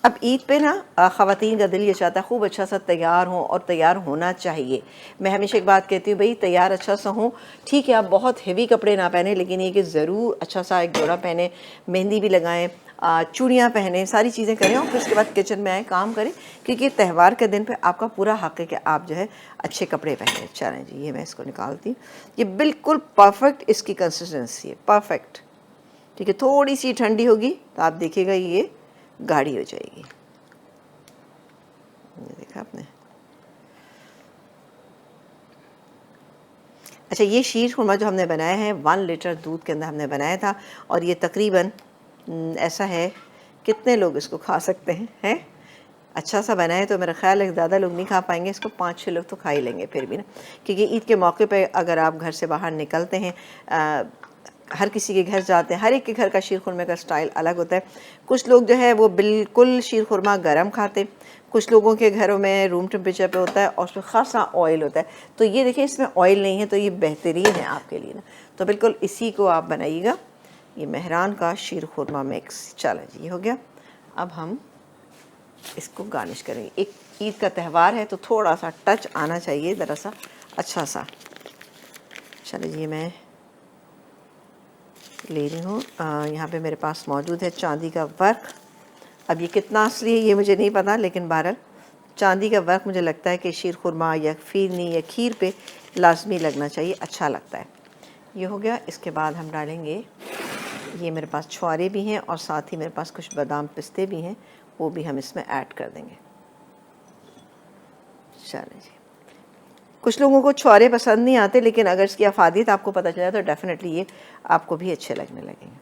अब ईद पे ना ख़वातीन का दिल ये चाहता है खूब अच्छा सा तैयार हो, और तैयार होना चाहिए। मैं हमेशा एक बात कहती हूँ, भाई तैयार अच्छा सा हो, ठीक है। आप बहुत हेवी कपड़े ना पहने, लेकिन ये कि ज़रूर अच्छा सा एक जोड़ा पहने, मेहंदी भी लगाएं, चूड़ियाँ पहने, सारी चीज़ें करें, और फिर उसके बाद किचन में आए, काम करें, क्योंकि त्यौहार के दिन पे आपका पूरा हक़ है कि आप जो है अच्छे कपड़े पहने। चलें जी, ये मैं इसको निकालती हूँ। ये बिल्कुल परफेक्ट इसकी कंसिस्टेंसी है, परफेक्ट, ठीक है। थोड़ी सी ठंडी होगी तो आप देखिएगा ये गाढ़ी हो जाएगी। आपने। अच्छा, ये शीर खुरमा जो हमने बनाया है 1 लीटर दूध के अंदर हमने बनाया था, और ये तकरीबन ऐसा है, कितने लोग इसको खा सकते हैं? अच्छा सा बना है तो मेरा ख्याल है ज़्यादा लोग नहीं खा पाएंगे इसको, 5-6 लोग तो खा ही लेंगे फिर भी ना, क्योंकि ईद के मौके पे अगर आप घर से बाहर निकलते हैं, हर किसी के घर जाते हैं, हर एक के घर का शीर खुरमे का स्टाइल अलग होता है। कुछ लोग जो है वो बिल्कुल शीर खुरमा गर्म खाते, कुछ लोगों के घरों में रूम टेम्परेचर पे होता है और उसमें ख़ासा ऑयल होता है। तो ये देखिए इसमें ऑयल नहीं है, तो ये बेहतरीन है आपके लिए ना, तो बिल्कुल इसी को आप बनाइएगा, ये मेहरान का शीर खुरमा मिक्स। चलो जी, ये हो गया। अब हम इसको गार्निश करेंगे। एक ईद का त्यौहार है तो थोड़ा सा टच आना चाहिए ज़रा सा अच्छा सा। चलो जी, मैं ले रही हूँ, यहाँ पे मेरे पास मौजूद है चांदी का वर्क। अब ये कितना असली है ये मुझे नहीं पता, लेकिन बहरहाल चांदी का वर्क मुझे लगता है कि शीर खुरमा या फिरनी या खीर पे लाजमी लगना चाहिए, अच्छा लगता है। ये हो गया। इसके बाद हम डालेंगे, ये मेरे पास छुआरे भी हैं और साथ ही मेरे पास कुछ बादाम पिस्ते भी हैं, वो भी हम इसमें ऐड कर देंगे। चलें जी, कुछ लोगों को छुआरे पसंद नहीं आते, लेकिन अगर इसकी अफादियत आपको पता चला तो डेफ़िनेटली ये आपको भी अच्छे लगने लगेंगे।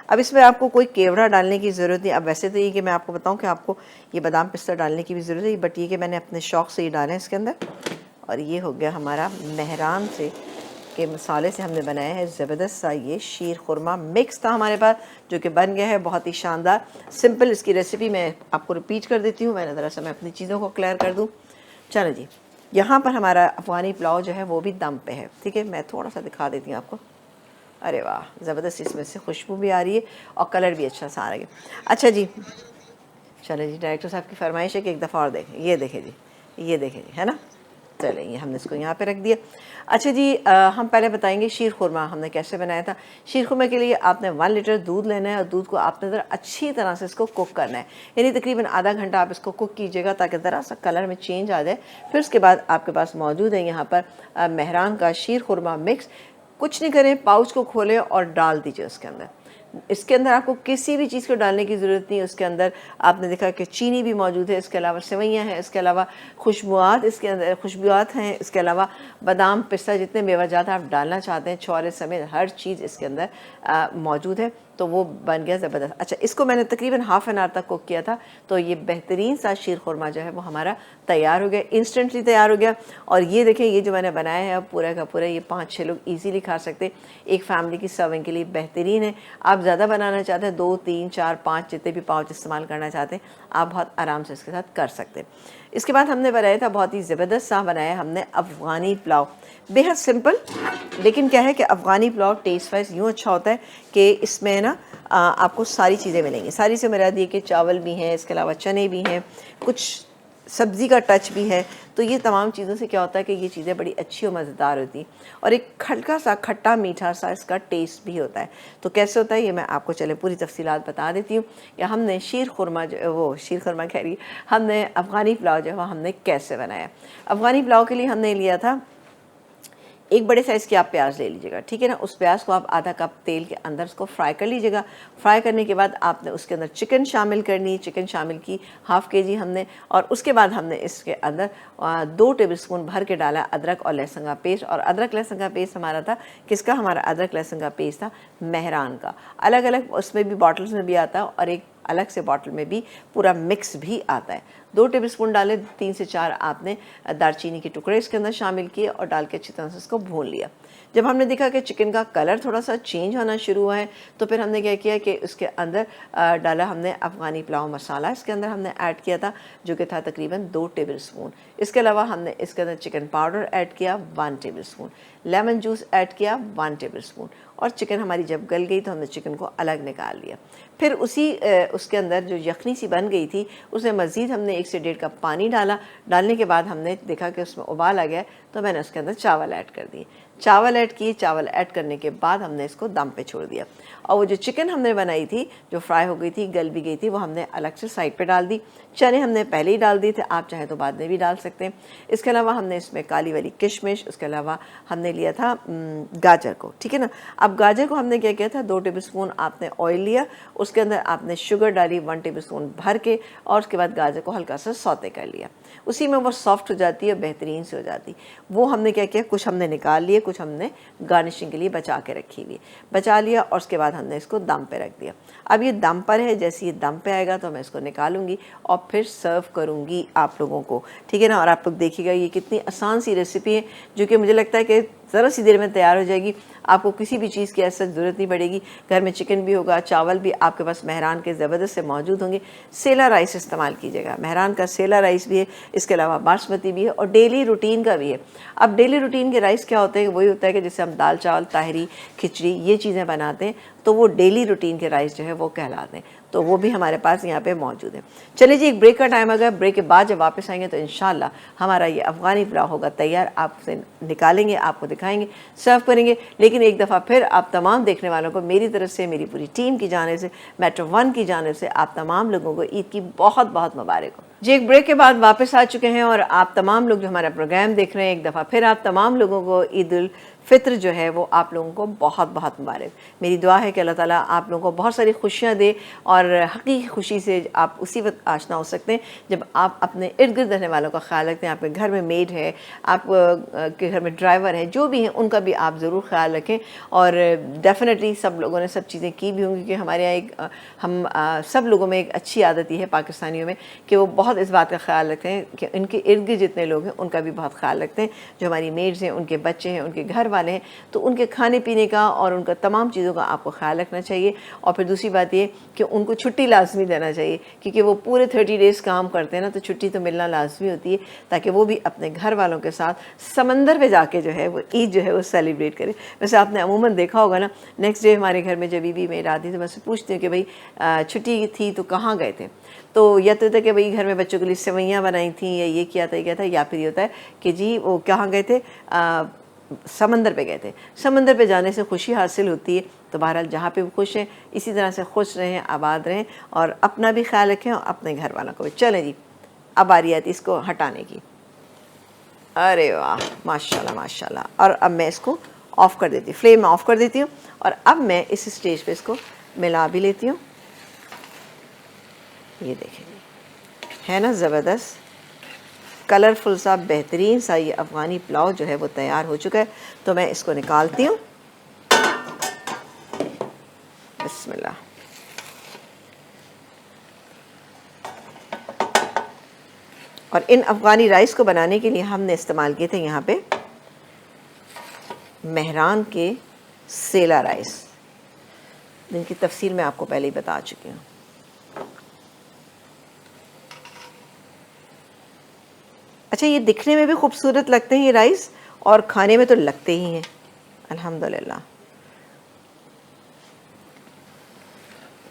अब इसमें आपको कोई केवड़ा डालने की ज़रूरत नहीं। अब वैसे तो ये कि मैं आपको बताऊं कि आपको ये बादाम पिस्ता डालने की भी ज़रूरत है, बट ये कि मैंने अपने शौक़ से ही डाले हैं इसके अंदर। और ये हो गया हमारा मेहरान से के मसाले से हमने बनाया है ज़बरदस्त सा ये शीर खुरमा मिक्स था हमारे पास, जो कि बन गया है बहुत ही शानदार सिंपल। इसकी रेसिपी मैं आपको रिपीट कर देती हूँ, मैंने ज़रा सा मैं अपनी चीज़ों को क्लियर कर दूँ। चलो जी, यहाँ पर हमारा अफ़गानी पुलाव जो है वो भी दम पे है, ठीक है। मैं थोड़ा सा दिखा देती हूँ आपको। अरे वाह, ज़बरदस्त इसमें से खुशबू भी आ रही है और कलर भी अच्छा सा आ रहा है। अच्छा जी, चले जी, डायरेक्टर साहब की फरमाइश है कि एक दफ़ा और देखें। ये देखें जी, ये देखें जी, है ना। चलें, ये हमने इसको यहाँ पे रख दिया। अच्छा जी, हम पहले बताएंगे शीर खुरमा हमने कैसे बनाया था। शीर खुरमा के लिए आपने 1 लीटर दूध लेना है और दूध को आपने ज़रा अच्छी तरह से इसको कुक करना है, यानी तकरीबन आधा घंटा आप इसको कुक कीजिएगा ताकि ज़रा सा कलर में चेंज आ जाए। फिर उसके बाद आपके पास मौजूद है यहाँ पर मेहरान का शीर खुरमा मिक्स। कुछ नहीं करें, पाउच को खोलें और डाल दीजिए उसके अंदर। इसके अंदर आपको किसी भी चीज़ को डालने की ज़रूरत नहीं है। उसके अंदर आपने देखा कि चीनी भी मौजूद है, इसके अलावा सेवइयाँ हैं, इसके अलावा खुशबुआत, इसके अंदर खुशबुआत हैं, इसके अलावा बादाम पिस्ता जितने मेवाजात आप डालना चाहते हैं, छुआरे समेत हर चीज़ इसके अंदर मौजूद है। तो वो बन गया ज़बरदस्त। अच्छा, इसको मैंने तकरीबन हाफ़ एन आवर तक कुक किया था, तो ये बेहतरीन सा शीर खुरमा जो है वो हमारा तैयार हो गया, इंस्टेंटली तैयार हो गया। और ये देखें, ये जो मैंने बनाया है पूरा का पूरा, ये 5-6 लोग इजीली खा सकते, एक फैमिली की सर्विंग के लिए बेहतरीन है। आप ज़्यादा बनाना चाहते हैं, 2, 3, 4, 5 जितने भी पाउच इस्तेमाल करना चाहते हैं, आप बहुत आराम से इसके साथ कर सकते हैं। इसके बाद हमने बनाया था बहुत ही ज़बरदस्त सा बनाया हमने अफ़गानी पुलाव, बेहद सिंपल, लेकिन क्या है कि अफ़गानी पुलाव टेस्ट वाइज यूँ अच्छा होता है कि इसमें ना आपको सारी चीज़ें मिलेंगी। सारी से मेरा दिए कि चावल भी हैं, इसके अलावा चने भी हैं, कुछ सब्ज़ी का टच भी है। तो ये तमाम चीज़ों से क्या होता है कि ये चीज़ें बड़ी अच्छी और मज़ेदार होती हैं, और एक हल्का सा खट्टा मीठा सा इसका टेस्ट भी होता है। तो कैसे होता है ये मैं आपको चले पूरी तफसीलात बता देती हूँ। या हमने शीर खुरमा जो वो शीर खुरमा कह रही, हमने अफ़गानी पुलाव जो है हमने कैसे बनाया। अफ़गानी पुलाव के लिए हमने लिया था एक बड़े साइज़ की आप प्याज ले लीजिएगा, ठीक है ना। उस प्याज को आप आधा कप तेल के अंदर उसको फ्राई कर लीजिएगा। फ्राई करने के बाद आपने उसके अंदर चिकन शामिल करनी, चिकन शामिल की ½ kg हमने, और उसके बाद हमने इसके अंदर 2 टेबलस्पून भर के डाला अदरक और लहसुन का पेस्ट। और अदरक लहसुन का पेस्ट हमारा था किसका, हमारा अदरक लहसुन का पेस्ट था मेहरान का। अलग अलग उसमें भी बॉटल्स में भी आता है और एक अलग से बॉटल में भी पूरा मिक्स भी आता है। 2 टेबलस्पून डाले, 3 से 4 आपने दालचीनी के टुकड़े इसके अंदर शामिल किए और डाल के अच्छी तरह से इसको भून लिया। जब हमने देखा कि चिकन का कलर थोड़ा सा चेंज होना शुरू हुआ है, तो फिर हमने क्या किया कि उसके अंदर डाला हमने अफ़गानी पुलाव मसाला, इसके अंदर हमने ऐड किया था जो कि था तकरीबन 2 टेबलस्पून। इसके अलावा हमने इसके अंदर चिकन पाउडर ऐड किया 1 टेबलस्पून, लेमन जूस ऐड किया 1 टेबलस्पून, और चिकन हमारी जब गल गई तो हमने चिकन को अलग निकाल लिया। फिर उसके अंदर जो यखनी सी बन गई थी उसमें मज़ीद हमने 1 से 1.5 कप पानी डाला। डालने के बाद हमने देखा कि उसमें उबाल आ गया, तो मैंने उसके अंदर चावल ऐड कर दिए। चावल ऐड किए, चावल ऐड करने के बाद हमने इसको दम पे छोड़ दिया। और वो जो चिकन हमने बनाई थी, जो फ्राई हो गई थी, गल भी गई थी, वो हमने अलग से साइड पे डाल दी। चने हमने पहले ही डाल दिए थे, आप चाहे तो बाद में भी डाल सकते हैं। इसके अलावा हमने इसमें काली वाली किशमिश, उसके अलावा हमने लिया था गाजर को, ठीक है ना। अब गाजर को हमने क्या किया था, 2 टेबलस्पून आपने ऑयल लिया, उसके अंदर आपने शुगर डाली 1 टेबलस्पून भर के, और उसके बाद गाजर को हल्का सा सौते कर लिया। उसी में वो सॉफ्ट हो जाती है, बेहतरीन से हो जाती। वो हमने क्या किया, कुछ हमने निकाल लिए, कुछ हमने गार्निशिंग के लिए बचा के रखी हुई, बचा लिया और उसके बाद हमने इसको दम पे रख दिया। अब ये दम पर है, जैसे ये दम पे आएगा तो मैं इसको निकालूंगी और फिर सर्व करूंगी आप लोगों को, ठीक है ना। और आप लोग देखिएगा ये कितनी आसान सी रेसिपी है जो कि मुझे लगता है कि ज़रा सी देर में तैयार हो जाएगी। आपको किसी भी चीज़ की ऐसा ज़रूरत नहीं पड़ेगी। घर में चिकन भी होगा, चावल भी आपके पास मेहरान के ज़बरदस्त से मौजूद होंगे। सेला राइस इस्तेमाल कीजिएगा, मेहरान का सेला राइस भी है, इसके अलावा बासमती भी है और डेली रूटीन का भी है। अब डेली रूटीन के राइस क्या होते हैं, वही होता है कि जैसे हम दाल चावल, ताहरी, खिचड़ी ये चीज़ें बनाते हैं तो वो डेली रूटीन के राइस जो है वो कहलाते हैं, तो वो भी हमारे पास यहाँ पे मौजूद है। चलिए जी, एक ब्रेक का टाइम आ गया। ब्रेक के बाद जब वापस आएंगे तो इंशाल्लाह हमारा ये अफ़गानी पुलाव होगा तैयार। आपसे निकालेंगे, आपको दिखाएंगे, सर्व करेंगे। लेकिन एक दफ़ा फिर आप तमाम देखने वालों को मेरी तरफ से, मेरी पूरी टीम की जानिब से, मेट्रो वन की जानिब से आप तमाम लोगों को ईद की बहुत बहुत मुबारक हो जी। एक ब्रेक के बाद वापस आ चुके हैं और आप तमाम लोग जो हमारा प्रोग्राम देख रहे हैं, एक दफ़ा फिर आप तमाम लोगों को ईद उल फ़ित्र जो है वो आप लोगों को बहुत बहुत मुबारक। मेरी दुआ है कि अल्लाह ताला आप लोगों को बहुत सारी खुशियाँ दे और हकीकी खुशी से आप उसी वक्त आशना हो सकते हैं जब आप अपने इर्द गिर्द रहने वालों का ख्याल रखते हैं। आपके घर में मेड है, आप के घर में ड्राइवर है, जो भी हैं उनका भी आप ज़रूर ख्याल रखें। और डेफ़िनेटली सब लोगों ने सब चीज़ें की भी होंगी कि हमारे यहाँ एक हम सब लोगों में एक अच्छी आदत ही है पाकिस्तानियों में कि वो बहुत इस बात का ख्याल रखते हैं कि इनके इर्द गिर्द जितने लोग हैं उनका भी बहुत ख्याल रखते हैं। जो हमारी मेड्स हैं, उनके बच्चे हैं, उनके घर वाले हैं, तो उनके खाने पीने का और उनका तमाम चीज़ों का आपको ख्याल रखना चाहिए। और फिर दूसरी बात ये कि उनको छुट्टी लाजमी देना चाहिए, क्योंकि वो पूरे 30 डेज़ काम करते हैं ना, तो छुट्टी तो मिलना लाजमी होती है ताकि वो भी अपने घर वालों के साथ समंदर पे जाके जो है वो ईद जो है वो सेलिब्रेट करें। वैसे आपने अमूमन देखा होगा ना, नेक्स्ट डे हमारे घर में जब बीवी मेड आती थी, मैं उससे पूछती हूँ कि भाई छुट्टी थी तो कहाँ गए थे, तो या तो था कि भाई घर में बच्चों के लिए सेवैयाँ बनाई थी या ये किया था, या फिर ये होता है कि जी वो कहाँ गए थे, समंदर पे गए थे। समंदर पे जाने से खुशी हासिल होती है। तो बहरहाल जहाँ पे वो खुश हैं, इसी तरह से खुश रहें, आबाद रहें और अपना भी ख्याल रखें और अपने घर वालों को भी। चलें जी, अब आ रही है इसको हटाने की। अरे वाह, माशाल्लाह माशाल्लाह। और अब मैं इसको ऑफ़ कर देती हूँ, फ्लेम ऑफ़ कर देती हूँ और अब मैं इस स्टेज पे इसको मिला भी लेती हूँ। ये देखें, है ना ज़बरदस्त, कलरफुल सा बेहतरीन सा ये अफ़गानी पुलाव जो है वो तैयार हो चुका है। तो मैं इसको निकालती हूँ। बिस्मिल्लाह। और इन अफ़गानी राइस को बनाने के लिए हमने इस्तेमाल किए थे यहाँ पे मेहरान के सेला राइस, जिनकी तफसील मैं आपको पहले ही बता चुकी हूँ। अच्छा, ये दिखने में भी खूबसूरत लगते हैं ये राइस और खाने में तो लगते ही हैं अल्हम्दुलिल्लाह।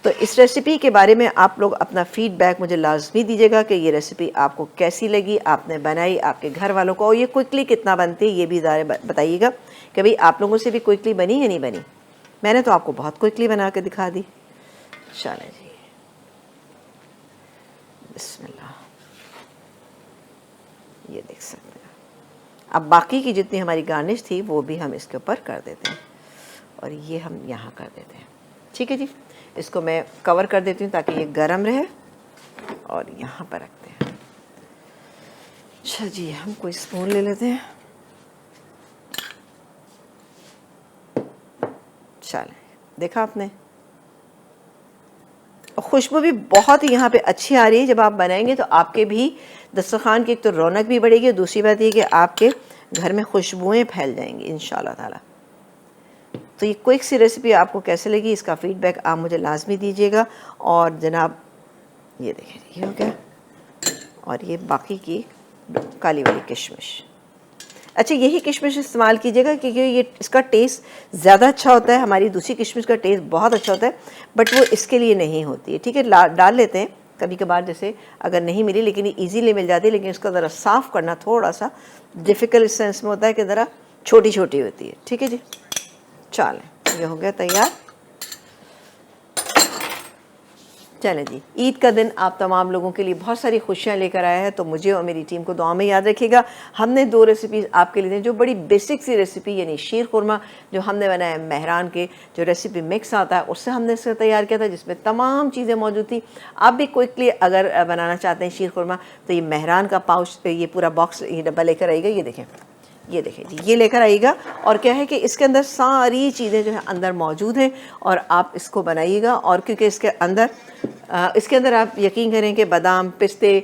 तो इस रेसिपी के बारे में आप लोग अपना फ़ीडबैक मुझे लाजमी दीजिएगा कि ये रेसिपी आपको कैसी लगी, आपने बनाई, आपके घर वालों को, और ये क्विकली कितना बनती है ये भी ज़रा बताइएगा कि भाई आप लोगों से भी क्विकली बनी या नहीं बनी। मैंने तो आपको बहुत क्विकली बना के दिखा दी। चलें जी, बिस्मिल्लाह। ये देख सकते हैं। अब बाकी की जितनी हमारी गार्निश थी वो भी हम इसके ऊपर कर देते हैं और ये हम यहाँ कर देते हैं। ठीक है जी, इसको मैं कवर कर देती हूँ ताकि ये गर्म रहे और यहाँ पर रखते हैं। अच्छा जी, हम कोई स्पून ले लेते हैं। चलें, देखा आपने, खुशबू भी बहुत ही यहाँ पे अच्छी आ रही है। जब आप बनाएंगे तो आपके भी दस्तरखान की एक तो रौनक भी बढ़ेगी और दूसरी बात ये कि आपके घर में खुशबुएं फैल जाएंगी इंशाल्लाह ताला। तो ये क्विक सी रेसिपी आपको कैसे लगी, इसका फ़ीडबैक आप मुझे लाजमी दीजिएगा। और जनाब ये देखें, ये हो गया और ये बाकी की काली वाली किशमिश। अच्छा, यही किशमिश इस्तेमाल कीजिएगा क्योंकि ये इसका टेस्ट ज़्यादा अच्छा होता है। हमारी दूसरी किशमिश का टेस्ट बहुत अच्छा होता है बट वो इसके लिए नहीं होती है। ठीक है, डाल लेते हैं कभी कभार, जैसे अगर नहीं मिली, लेकिन ये ईजीली मिल जाती है। लेकिन इसका ज़रा साफ़ करना थोड़ा सा डिफ़िकल्ट सेंस में होता है कि ज़रा छोटी छोटी होती है। ठीक है जी, चलें, ये हो गया तैयार। चलें जी, ईद का दिन आप तमाम लोगों के लिए बहुत सारी खुशियाँ लेकर आया है, तो मुझे और मेरी टीम को दुआ में याद रखिएगा। हमने 2 रेसिपीज़ आपके लिए दी जो बड़ी बेसिक सी रेसिपी, यानी शीर खुरमा जो हमने बनाया मेहरान के जो रेसिपी मिक्स आता है उससे हमने इसे तैयार किया था, जिसमें तमाम चीज़ें मौजूद थी। आप भी क्विकली अगर बनाना चाहते हैं शीर खुरमा तो ये मेहरान का पाउच, ये पूरा बॉक्स, ये डब्बा लेकर आइएगा। ये देखें जी, ये लेकर आइएगा। और क्या है कि इसके अंदर सारी चीज़ें जो है अंदर मौजूद हैं और आप इसको बनाइएगा। और क्योंकि इसके अंदर आप यकीन करें कि बादाम, पिस्ते,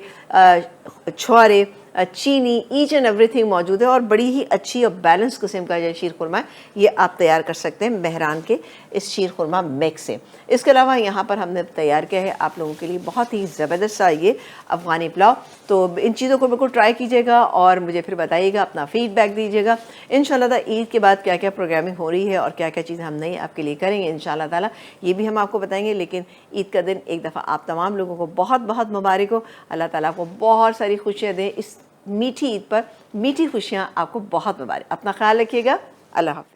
छुआरे, चीनी, ईच एंड एवरीथिंग मौजूद है और बड़ी ही अच्छी और बैलेंस किस्म का ये शीर खुरमा है, ये आप तैयार कर सकते हैं मेहरान के इस शीर खुरमा मिक्स से। इसके अलावा यहाँ पर हमने तैयार किया है आप लोगों के लिए बहुत ही ज़बरदस्त सा ये अफ़गानी पुलाव। तो इन चीज़ों को बिल्कुल ट्राई कीजिएगा और मुझे फिर बताइएगा, अपना फ़ीडबैक दीजिएगा। इंशाल्लाह ईद के बाद क्या क्या प्रोग्रामिंग हो रही है और क्या क्या चीज़ें हम नई आपके लिए करेंगे इंशाल्लाह ताला, ये भी हम आपको बताएंगे। लेकिन ईद का दिन एक दफ़ा आप तमाम लोगों को बहुत बहुत मुबारक हो। अल्लाह ताला आपको बहुत सारी खुशियाँ दें इस मीठी ईद पर। मीठी खुशियाँ आपको बहुत मुबारक। अपना ख्याल रखिएगा। अल्लाह हाफ़िज़।